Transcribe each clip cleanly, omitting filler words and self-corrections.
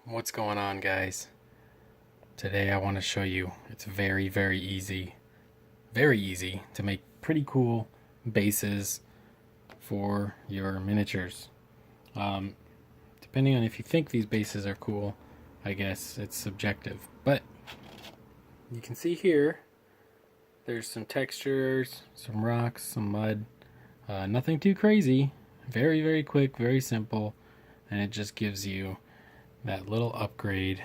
What's going on, guys? Today I want to show you it's very easy to make pretty cool bases for your miniatures. um, Depending on if you think these bases are cool, I guess it's subjective, but you can see here there's some textures, some rocks, some mud, nothing too crazy, very quick, very simple, and it just gives you that little upgrade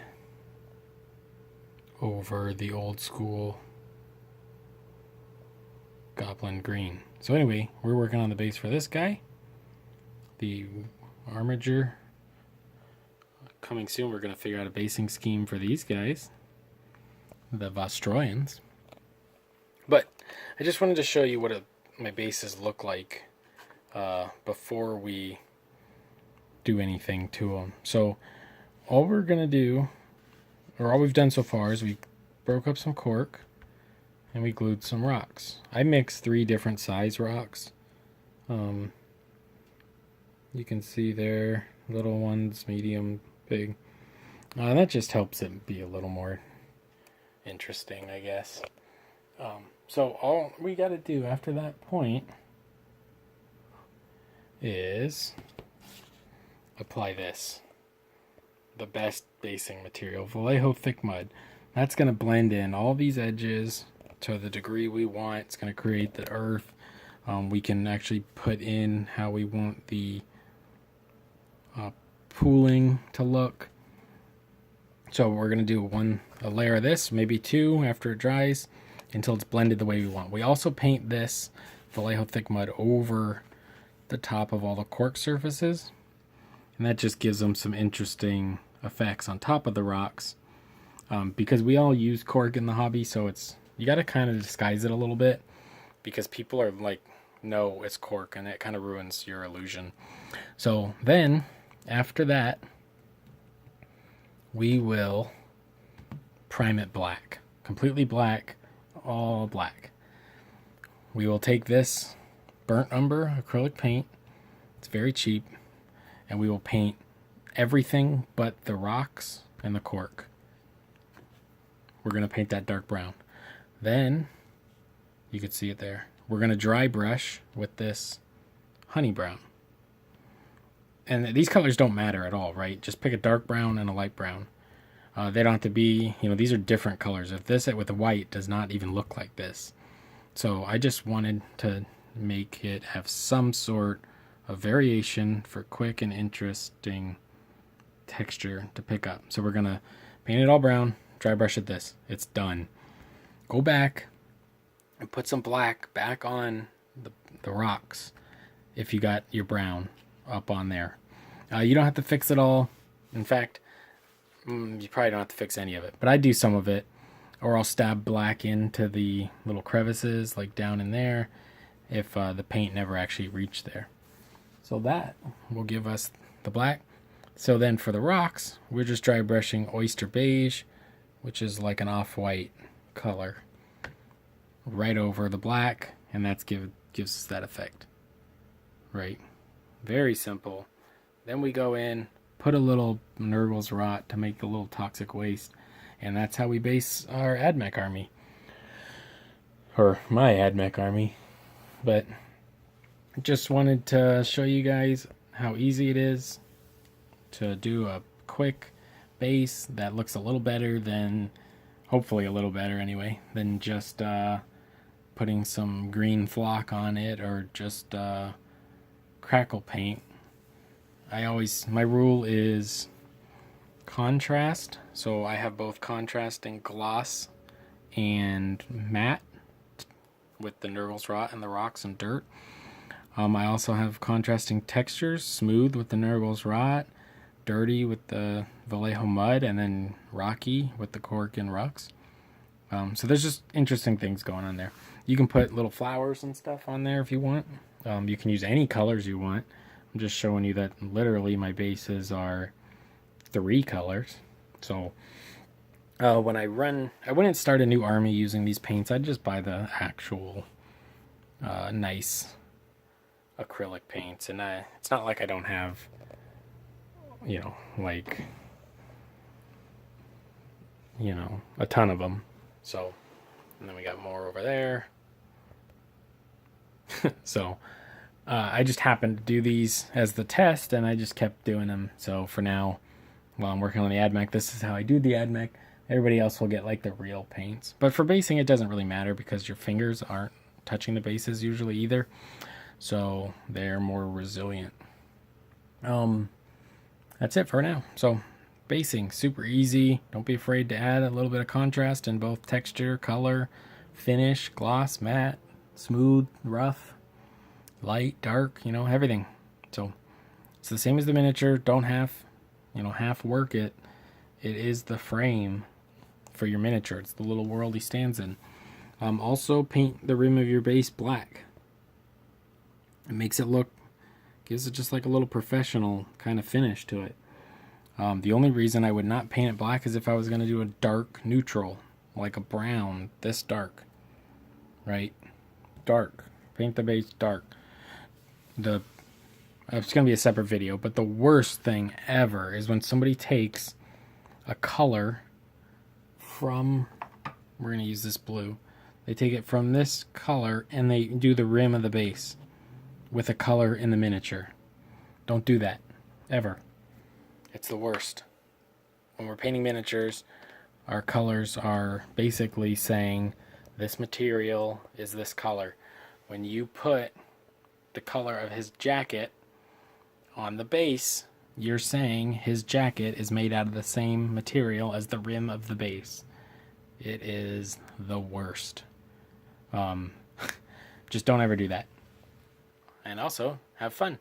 over the old school goblin green. So anyway, we're working on the base for this guy. The armature coming soon. We're going to figure out a basing scheme for these guys, the Vostroyans. But I just wanted to show you what my bases look like before we do anything to them. So all we're going to do, or all we've done so far, is we broke up some cork and we glued some rocks. I mixed 3 different size rocks. You can see there, little ones, medium, big. That just helps it be a little more interesting, I guess. So all we got to do after that point is apply this. The best basing material, Vallejo thick mud. That's going to blend in all these edges to the degree we want. It's going to create the earth. We can actually put in how we want the pooling to look. So we're going to do a layer of this, maybe 2 after it dries, until it's blended the way we want. We also paint this Vallejo thick mud over the top of all the cork surfaces, and that just gives them some interesting effects on top of the rocks, because we all use cork in the hobby, so you got to kind of disguise it a little bit, because people are like, no, it's cork, and it kind of ruins your illusion. So then after that, we will prime it black, completely black, all black. We will take this burnt umber acrylic paint, it's very cheap, and we will paint everything but the rocks and the cork. We're going to paint that dark brown. Then, you can see it there, we're going to dry brush with this honey brown. And these colors don't matter at all, right? Just pick a dark brown and a light brown. They don't have to be, these are different colors. If this with the white does not even look like this. So I just wanted to make it have some sort of variation for quick and interesting texture to pick up. So we're going to paint it all brown, dry brush it this. It's done. Go back and put some black back on the rocks if you got your brown up on there. You don't have to fix it all. In fact, you probably don't have to fix any of it, but I do some of it, or I'll stab black into the little crevices like down in there if the paint never actually reached there. So that will give us the black. So then for the rocks, we're just dry brushing oyster beige, which is like an off-white color, right over the black, and that gives us that effect. Right? Very simple. Then we go in, put a little Nurgle's rot to make a little toxic waste, and that's how we base our AdMech army. Or my AdMech army. But just wanted to show you guys how easy it is to do a quick base that looks a little better than, hopefully a little better anyway, than just putting some green flock on it or just crackle paint. My rule is contrast, so I have both contrasting gloss and matte with the Nurgle's rot and the rocks and dirt. I also have contrasting textures, smooth with the Nurgle's rot, dirty with the Vallejo mud, and then rocky with the cork and rocks. So there's just interesting things going on there. You can put little flowers and stuff on there if you want. You can use any colors you want. I'm just showing you that literally my bases are 3 colors. So when I wouldn't start a new army using these paints. I'd just buy the actual nice acrylic paints, and it's not like I don't have, like you know, a ton of them. So, and then we got more over there. So, I just happened to do these as the test, and I just kept doing them. So for now, while I'm working on the AdMech, this is how I do the AdMech. Everybody else will get like the real paints. But for basing, it doesn't really matter because your fingers aren't touching the bases usually either. So they're more resilient. That's it for now. So basing, super easy. Don't be afraid to add a little bit of contrast in both texture, color, finish, gloss, matte, smooth, rough, light, dark, you know, everything. So it's the same as the miniature. Don't half work it. It is the frame for your miniature. It's the little world he stands in. Also paint the rim of your base black. It makes it look, gives it just like a little professional kind of finish to it. The only reason I would not paint it black is if I was going to do a dark neutral, like a brown, this dark, right? Dark. Paint the base dark. It's going to be a separate video, but the worst thing ever is when somebody takes a color from, we're going to use this blue, they take it from this color and they do the rim of the base with a color in the miniature. Don't do that, ever. It's the worst. When we're painting miniatures, our colors are basically saying this material is this color. When you put the color of his jacket on the base, you're saying his jacket is made out of the same material as the rim of the base. It is the worst. Just don't ever do that. And also, have fun.